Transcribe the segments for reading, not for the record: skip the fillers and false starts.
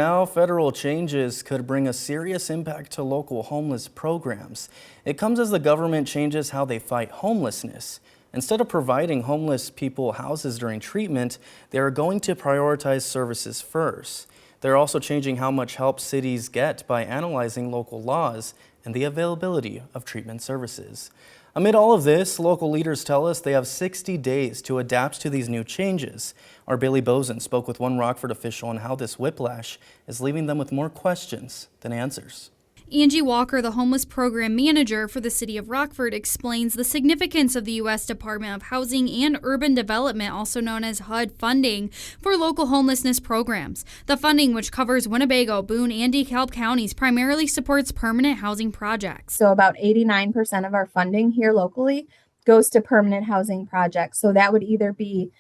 Now, federal changes could bring a serious impact to local homeless programs. It comes as the government changes how they fight homelessness. Instead of providing homeless people houses during treatment, they are going to prioritize services first. They're also changing how much help cities get by analyzing local laws and the availability of treatment services. Amid all of this, local leaders tell us they have 60 days to adapt to these new changes. Our Bailey Bozen spoke with one Rockford official on how this whiplash is leaving them with more questions than answers. Angie Walker, the homeless program manager for the city of Rockford, explains the significance of the U.S. Department of Housing and Urban Development, also known as HUD, funding for local homelessness programs. The funding, which covers Winnebago, Boone, and DeKalb counties, primarily supports permanent housing projects. So about 89% of our funding here locally goes to permanent housing projects. So that would either be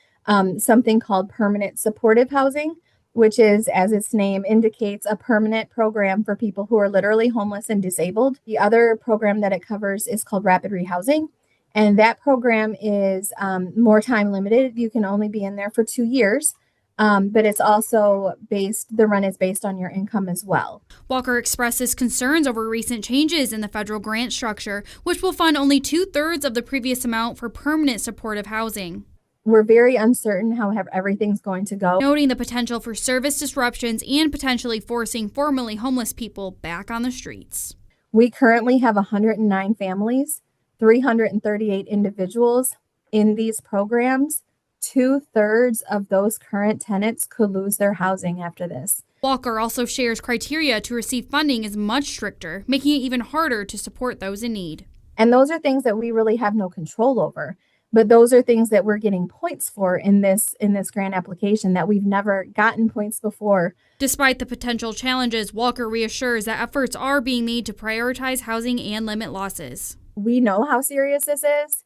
something called permanent supportive housing, which is, as its name indicates, a permanent program for people who are literally homeless and disabled. The other program that it covers is called rapid rehousing, and that program is more time limited. You can only be in there for 2 years, but it's also the rent is based on your income as well. Walker expresses concerns over recent changes in the federal grant structure, which will fund only 2/3 of the previous amount for permanent supportive housing. We're very uncertain how everything's going to go. Noting the potential for service disruptions and potentially forcing formerly homeless people back on the streets. We currently have 109 families, 338 individuals in these programs. 2/3 of those current tenants could lose their housing after this. Walker also shares criteria to receive funding is much stricter, making it even harder to support those in need. And those are things that we really have no control over. But those are things that we're getting points for in this grant application that we've never gotten points before. Despite the potential challenges, Walker reassures that efforts are being made to prioritize housing and limit losses. We know how serious this is,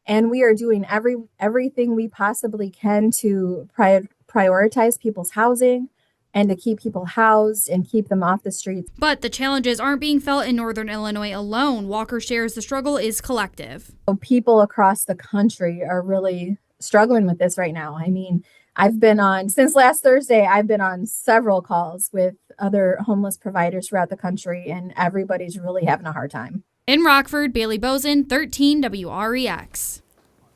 and we are doing everything we possibly can to prioritize people's housing and to keep people housed and keep them off the streets. But the challenges aren't being felt in Northern Illinois alone. Walker shares the struggle is collective. People across the country are really struggling with this right now. I mean, since last Thursday, I've been on several calls with other homeless providers throughout the country, and everybody's really having a hard time. In Rockford, Bailey Bozen, 13 WREX.